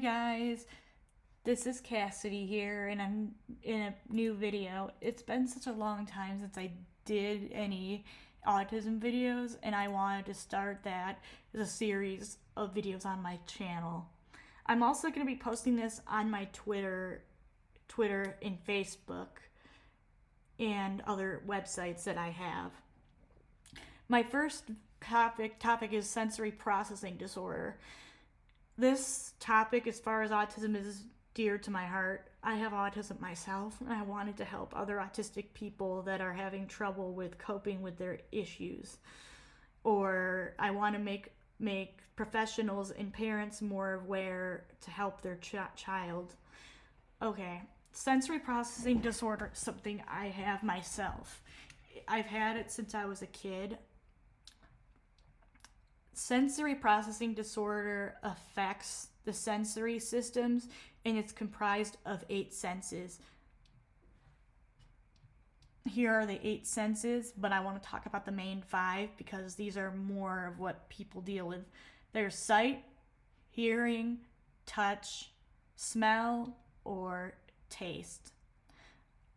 guys, this is Cassidy here, and I'm in a new video. It's been such a long time since I did any autism videos, and I wanted to start that as a series of videos on my channel. I'm also going to be posting this on my Twitter and Facebook, and other websites that I have. My first topic is sensory processing disorder. This topic, as far as autism, is dear to my heart. I have autism myself, and I wanted to help other autistic people that are having trouble with coping with their issues. Or I want to make professionals and parents more aware to help their child. Okay, sensory processing disorder is something I have myself. I've had it since I was a kid. Sensory processing disorder affects the sensory systems, and it's comprised of 8 senses. Here are the 8 senses, but I want to talk about the main 5 because these are more of what people deal with. There's sight, hearing, touch, smell, or taste.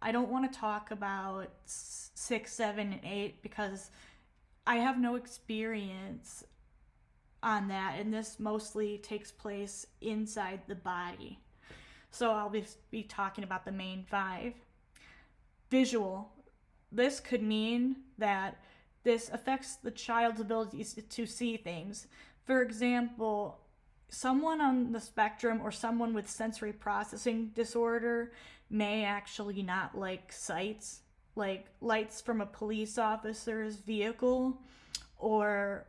I don't want to talk about 6, 7, and 8 because I have no experience on that, and this mostly takes place inside the body. So I'll be talking about the main 5. Visual. This could mean that this affects the child's abilities to see things. For example, someone on the spectrum or someone with sensory processing disorder may actually not like sights, like lights from a police officer's vehicle, or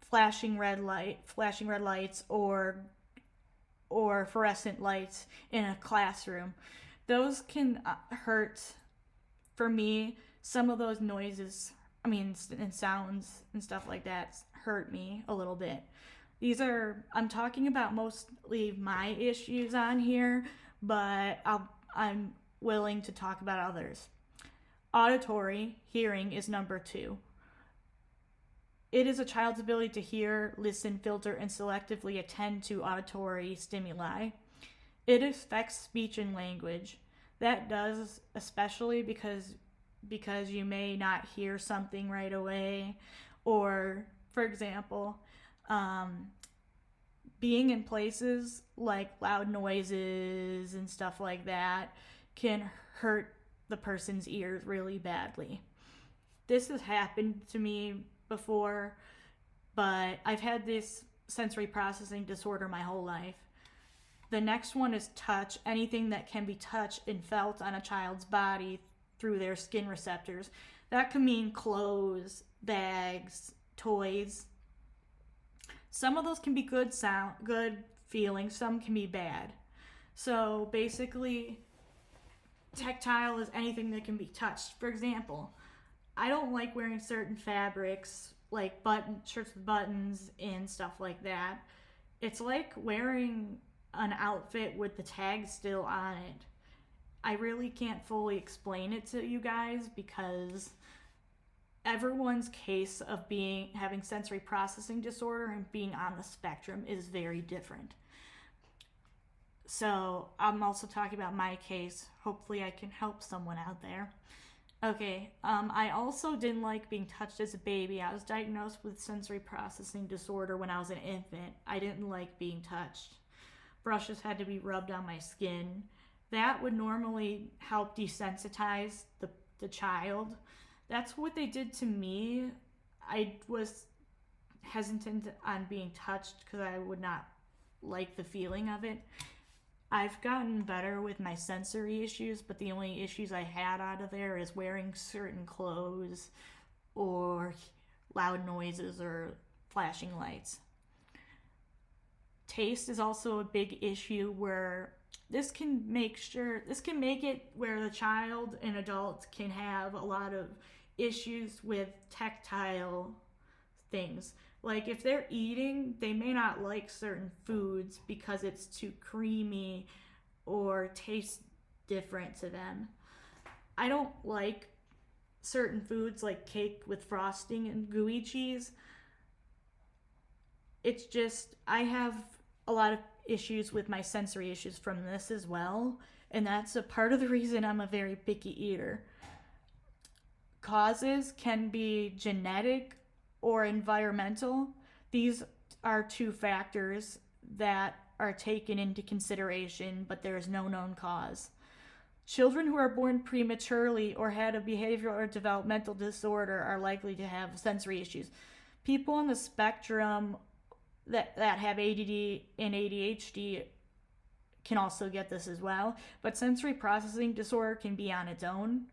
flashing red lights, or fluorescent lights in a classroom. Those can hurt. For me, some of those noises, and sounds and stuff like that hurt me a little bit. I'm talking about mostly my issues on here, but I'm willing to talk about others. Auditory, hearing, is number 2. It is a child's ability to hear, listen, filter, and selectively attend to auditory stimuli. It affects speech and language. That does, especially because you may not hear something right away, or, for example, being in places like loud noises and stuff like that can hurt the person's ears really badly. This has happened to me before, but I've had this sensory processing disorder my whole life. The next one is touch. Anything that can be touched and felt on a child's body through their skin receptors. That can mean clothes, bags, toys. Some of those can be good feelings, some can be bad. So basically, tactile is anything that can be touched. For example, I don't like wearing certain fabrics, like shirts with buttons and stuff like that. It's like wearing an outfit with the tag still on it. I really can't fully explain it to you guys because everyone's case of having sensory processing disorder and being on the spectrum is very different. So I'm also talking about my case. Hopefully I can help someone out there. Okay, I also didn't like being touched as a baby. I was diagnosed with sensory processing disorder when I was an infant. I didn't like being touched. Brushes had to be rubbed on my skin. That would normally help desensitize the child. That's what they did to me. I was hesitant on being touched because I would not like the feeling of it. I've gotten better with my sensory issues, but the only issues I had out of there is wearing certain clothes or loud noises or flashing lights. Taste is also a big issue where this can make it where the child and adult can have a lot of issues with tactile things. Like if they're eating, they may not like certain foods because it's too creamy or tastes different to them. I don't like certain foods like cake with frosting and gooey cheese. it's just, I have a lot of issues with my sensory issues from this as well. And that's a part of the reason I'm a very picky eater. Causes can be genetic or environmental. These are two factors that are taken into consideration, but there is no known cause. Children who are born prematurely or had a behavioral or developmental disorder are likely to have sensory issues. People on the spectrum that have ADD and ADHD can also get this as well, but sensory processing disorder can be on its own.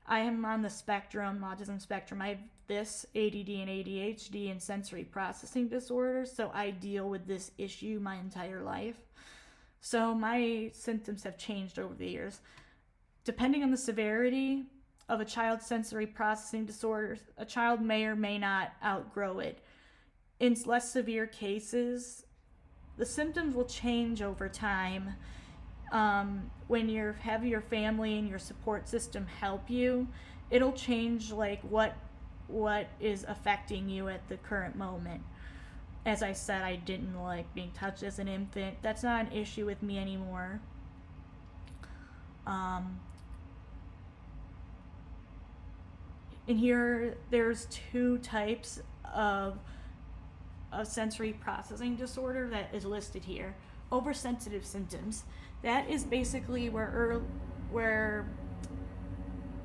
I am on the spectrum, autism spectrum. I have this ADD and ADHD and sensory processing disorder, so I deal with this issue my entire life. So my symptoms have changed over the years. Depending on the severity of a child's sensory processing disorder, a child may or may not outgrow it. In less severe cases, the symptoms will change over time. When you have your family and your support system help you, it'll change like what is affecting you at the current moment. As I said, I didn't like being touched as an infant. That's not an issue with me anymore. And here there's two types of sensory processing disorder that is listed here. Oversensitive symptoms. That is basically where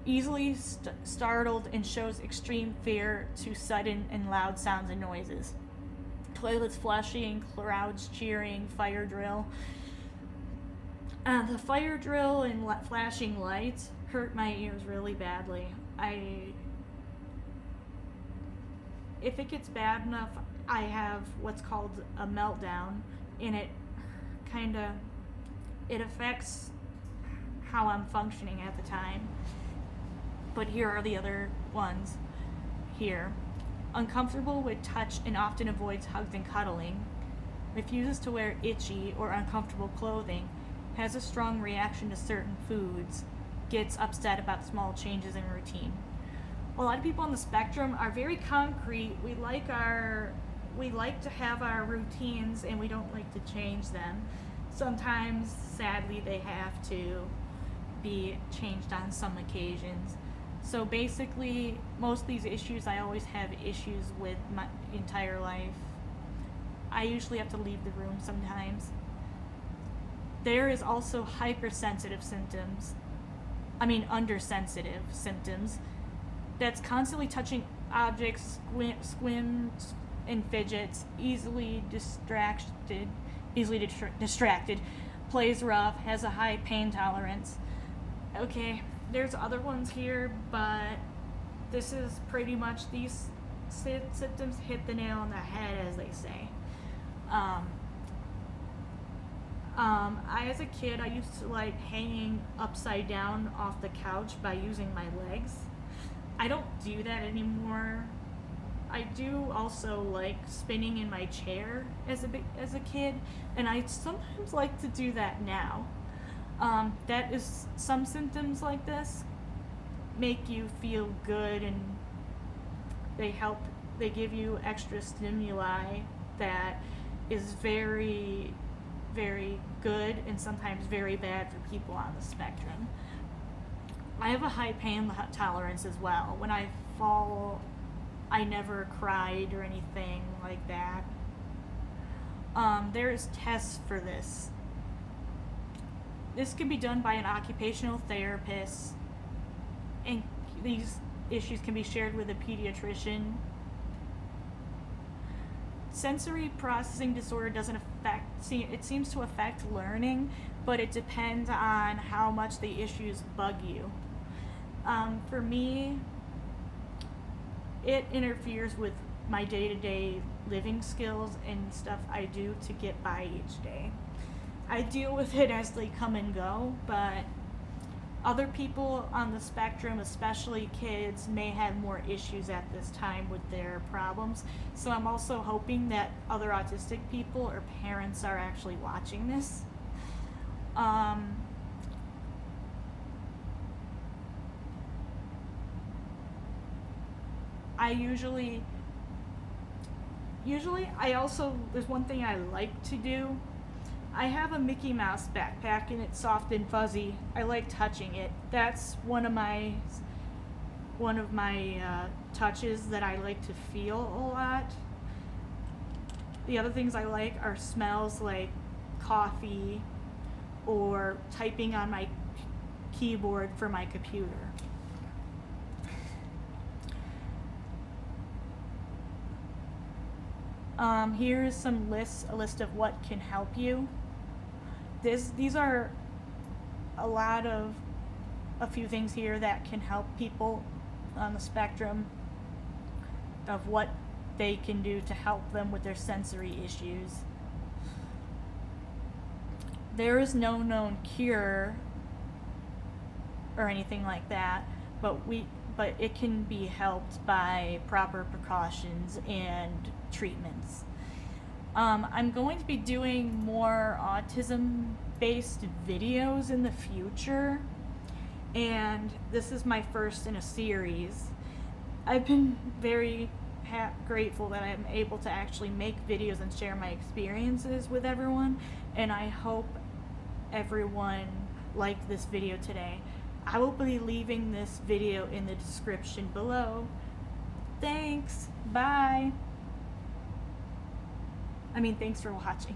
easily startled and shows extreme fear to sudden and loud sounds and noises. Toilets flushing, crowds cheering, fire drill. The fire drill and flashing lights hurt my ears really badly. If it gets bad enough, I have what's called a meltdown, and it affects how I'm functioning at the time. But here are the other ones here. Uncomfortable with touch and often avoids hugs and cuddling. Refuses to wear itchy or uncomfortable clothing. Has a strong reaction to certain foods. Gets upset about small changes in routine. A lot of people on the spectrum are very concrete. We like to have our routines and we don't like to change them. Sometimes, sadly, they have to be changed on some occasions. So basically, most of these issues, I always have issues with my entire life. I usually have to leave the room sometimes. There is also hypersensitive symptoms. Undersensitive symptoms. That's constantly touching objects, squims and fidgets, easily distracted, plays rough, has a high pain tolerance. Okay, there's other ones here, but this is pretty much, these symptoms hit the nail on the head, as they say. As a kid, I used to like hanging upside down off the couch by using my legs. I don't do that anymore. I do also like spinning in my chair as a kid, and I sometimes like to do that now. That is, some symptoms like this make you feel good, and they give you extra stimuli that is very, very good and sometimes very bad for people on the spectrum. I have a high pain tolerance as well. When I fall, I never cried or anything like that. There's tests for this. This can be done by an occupational therapist, and these issues can be shared with a pediatrician. Sensory processing disorder it seems to affect learning, but it depends on how much the issues bug you. For me, it interferes with my day-to-day living skills and stuff I do to get by each day. I deal with it as they come and go, but other people on the spectrum, especially kids, may have more issues at this time with their problems. So I'm also hoping that other autistic people or parents are actually watching this. I usually usually there's one thing I like to do. I have a Mickey Mouse backpack and it's soft and fuzzy. I like touching it. That's one of my touches that I like to feel a lot. The other things I like are smells like coffee or typing on my keyboard for my computer. Here is a list of what can help you. These are a few things here that can help people on the spectrum of what they can do to help them with their sensory issues. There is no known cure or anything like that, but it can be helped by proper precautions and treatments. I'm going to be doing more autism-based videos in the future, and this is my first in a series. I've been very grateful that I'm able to actually make videos and share my experiences with everyone, and I hope everyone liked this video today. I will be leaving this video in the description below. Thanks. Bye. Thanks for watching.